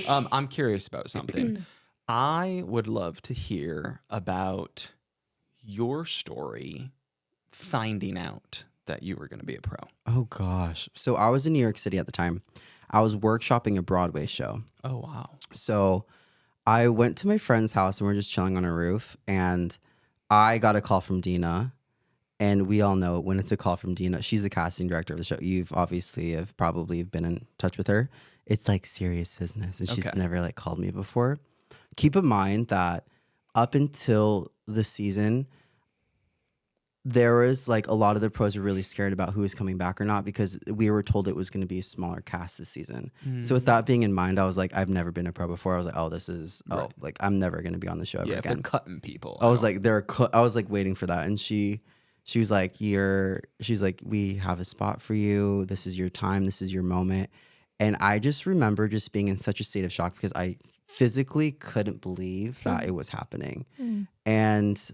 I'm curious about something. I would love to hear about your story finding out that you were going to be a pro. Oh, gosh. So I was in New York City at the time. I was workshopping a Broadway show. Oh, wow. So I went to my friend's house and we were just chilling on a roof. And I got a call from Dina. And we all know when it's a call from Dina, she's the casting director of the show. You've obviously have probably been in touch with her. It's like serious business. And she's never like called me before. Keep in mind that up until the season, there was like a lot of the pros were really scared about who was coming back or not because we were told it was going to be a smaller cast this season. So with that being in mind, I was like, I've never been a pro before. I was like, oh, this is like I'm never going to be on the show ever again. They're cutting people. I was like, I was like waiting for that, and she was like, she's like, we have a spot for you. This is your time. This is your moment. And I just remember just being in such a state of shock because I physically couldn't believe that it was happening, and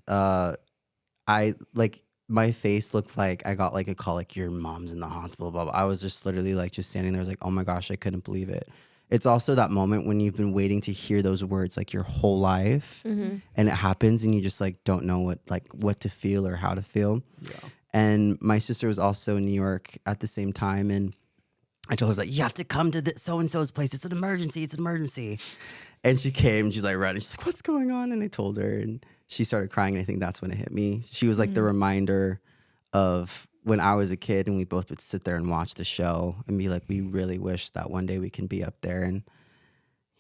I like my face looked like I got like a call like your mom's in the hospital, blah, blah. I was just literally like just standing there. I was like, oh my gosh, I couldn't believe it. It's also that moment when you've been waiting to hear those words like your whole life and it happens and you just like don't know what to feel or how to feel. Yeah. And my sister was also in New York at the same time, and I told her, like, you have to come to this so-and-so's place. It's an emergency. And she came, and she's like, running. She's like, what's going on? And I told her, and she started crying. And I think that's when it hit me. She was like the reminder of when I was a kid and we both would sit there and watch the show and be like, we really wish that one day we can be up there. And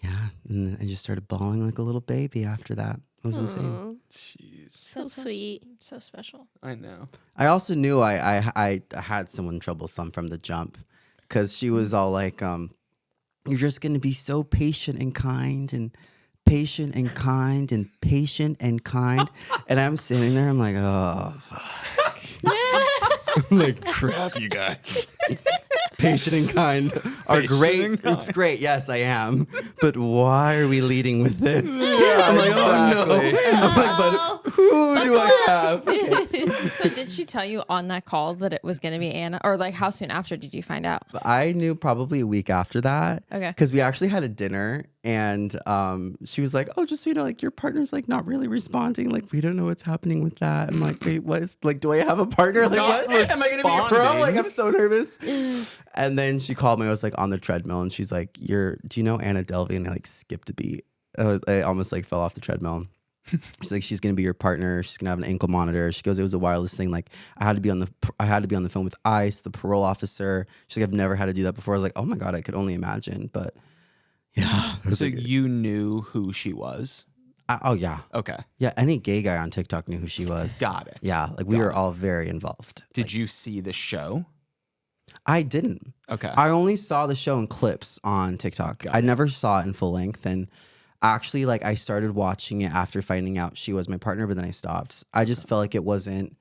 yeah, and I just started bawling like a little baby after that. It was insane. Jeez. So sweet. So special. I know. I also knew I had someone troublesome from the jump because she was all like, you're just going to be so patient and kind and patient and kind and patient and kind. And I'm sitting there, I'm like, oh, fuck. I'm like, crap, you guys. Patient and kind are great. It's great. Yes, I am. But why are we leading with this? Yeah, I'm like, exactly. oh no. I'm like, but who do I have? Okay. So did she tell you on that call that it was going to be Anna? Or like how soon after did you find out? I knew probably a week after that. Okay. Because we actually had a dinner and she was like, oh, just so you know, like your partner's like not really responding. Like, we don't know what's happening with that. I'm like, wait, what is like, do I have a partner? Like, Not what? Am I going to be a pro? responding. Like, I'm so nervous. And then she called me. I was like on the treadmill and she's like, do you know Anna Delvey? And I like skipped a beat. I almost like fell off the treadmill. She's like, she's gonna be your partner. She's gonna have an ankle monitor. She goes, it was a wireless thing. Like I had to be on the phone with ICE, the parole officer. She's like, I've never had to do that before. I was like, oh my God, I could only imagine. But yeah. So you knew who she was? Oh yeah. Okay. Yeah. Any gay guy on TikTok knew who she was. Got it. Yeah. Like we were all very involved. Did you see the show? I didn't. Okay. I only saw the show in clips on TikTok. I never saw it in full length. And actually, like, I started watching it after finding out she was my partner, but then I stopped. I just felt like it wasn't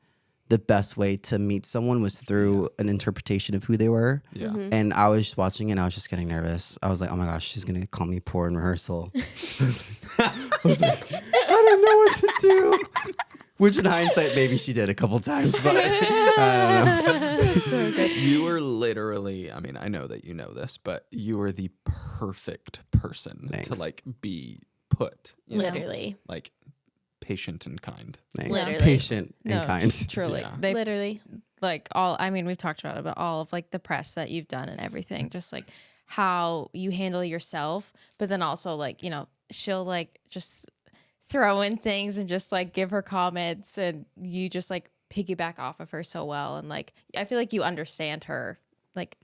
the best way to meet someone was through an interpretation of who they were. Yeah. And I was just watching it and I was just getting nervous. I was like, oh my gosh, she's going to call me poor in rehearsal. I was like, I don't know what to do. Which in hindsight, maybe she did a couple times, but I don't know. So good. You were literally, I mean, I know that you know this, but you were the perfect person to like be put. You know? Literally. Like patient and kind. Thanks. Literally. Patient and kind. Truly. Yeah. They Literally. like all, I mean, we've talked about all of like the press that you've done and everything, just like how you handle yourself, but then also like, you know, she'll like just throw in things and just like give her comments and you just like piggyback off of her so well. And like, I feel like you understand her, like,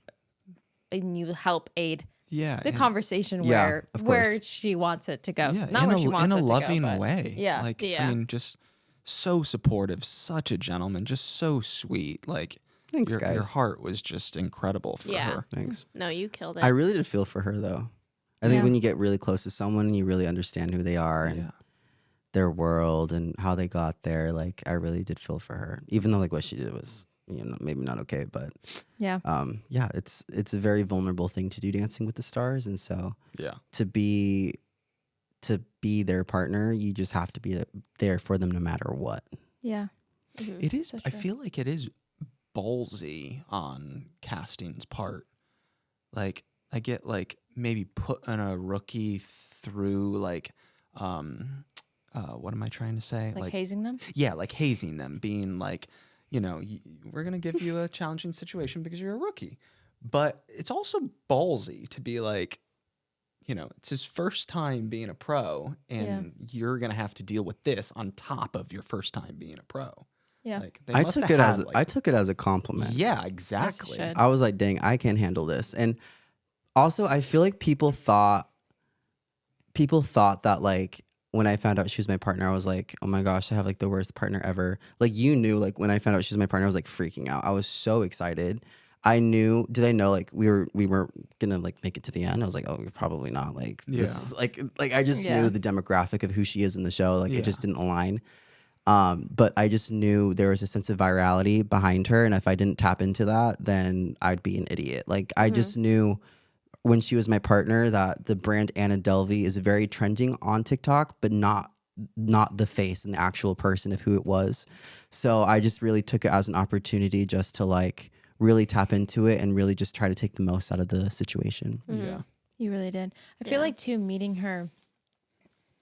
and you help aid the conversation where she wants it to go. Yeah, Not where she wants it to go. in a loving but way. Yeah. Like, Yeah. I mean, just so supportive, such a gentleman, just so sweet. Like, Thanks, your guys. heart was just incredible for Yeah. her. Thanks. No, you killed it. I really did feel for her, though. I think when you get really close to someone, you really understand who they are and their world and how they got there. Like, I really did feel for her, even though like what she did was, you know, maybe not okay, but yeah. It's a very vulnerable thing to do, dancing with the stars, and so to be their partner, you just have to be there for them no matter what. Yeah. It is. So I true. feel like it is ballsy on casting's part. Like, like maybe putting a rookie through like what am I trying to say? Like hazing them? Yeah, like hazing them, being like, we're going to give you a challenging situation because you're a rookie. But it's also ballsy to be like, it's his first time being a pro, and you're going to have to deal with this on top of your first time being a pro. Yeah. Like, I took it as a compliment. Yeah, exactly. I was like, dang, I can't handle this. And also, I feel like people thought that like when I found out she was my partner, I was like, oh my gosh, I have like the worst partner ever. Like like when I found out she was my partner, I was like freaking out. I was so excited. I know like we were gonna like make it to the end. I was like, oh, probably not. Like this, like I just knew the demographic of who she is in the show. Like it just didn't align. But I just knew there was a sense of virality behind her, and if I didn't tap into that, then I'd be an idiot. Like I just knew when she was my partner that the brand Anna Delvey is very trending on TikTok, but not the face and the actual person of who it was. So I just really took it as an opportunity just to like really tap into it and really just try to take the most out of the situation. Yeah. You really did. I feel like too, meeting her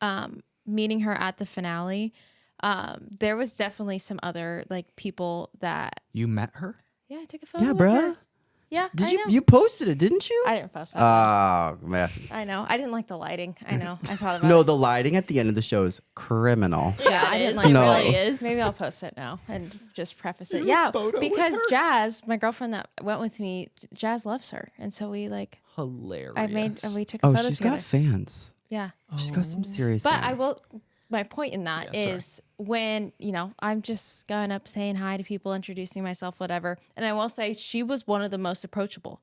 at the finale, there was definitely some other like people that You met her? I took a photo. Yeah, with bruh. her. Yeah, Did you posted it, didn't you? I didn't post that. Oh, man. I know. I didn't like the lighting. I know. I thought about No, it. the lighting at the end of the show is criminal. Yeah, I didn't like No. it. really is. Maybe I'll post it now and just preface it. Yeah, because Jazz, my girlfriend that went with me, Jazz loves her, and so we like. Hilarious. We took a Oh, photo she's together. got fans. Yeah, She's got some serious but fans. I will. My point in that Yeah, sorry. is when I'm just going up saying hi to people, introducing myself, whatever, and I will say she was one of the most approachable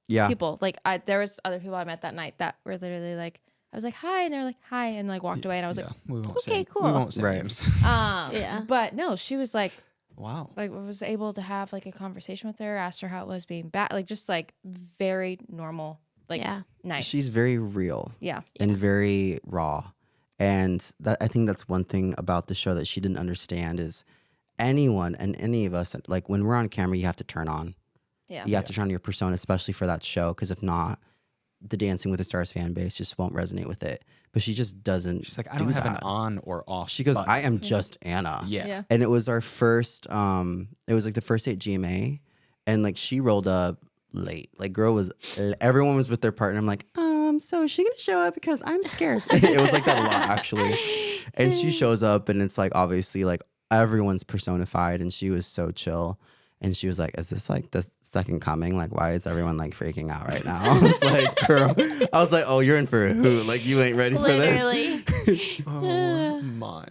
people. Like there was other people I met that night that were literally like, I was like hi, and they're like hi, and like walked away, and I was like, we won't okay, say, cool. We won't say Right. names. Yeah. But no, she was like. Wow. Like I was able to have like a conversation with her, asked her how it was being back, like just like very normal, like nice. She's very real. Yeah. And very raw. And that I think that's one thing about the show that she didn't understand is anyone and any of us, like when we're on camera, you have to turn on. Yeah. You have to turn on your persona, especially for that show, because if not, the Dancing with the Stars fan base just won't resonate with it. But she just doesn't. She's like, I don't have an on or off. She goes, button. I am just Anna. Yeah. Yeah. And it was our first, it was like the first day at GMA. And like she rolled up late. Like everyone was with their partner. I'm like, so is she gonna show up because I'm scared? It was like that a lot actually. And she shows up and it's like obviously like everyone's personified and she was so chill. And she was like, is this like the second coming? Like, why is everyone like freaking out right now? I was like, girl, I was like, oh, you're in for a hoot. Like, you ain't ready for this. Literally. Oh my.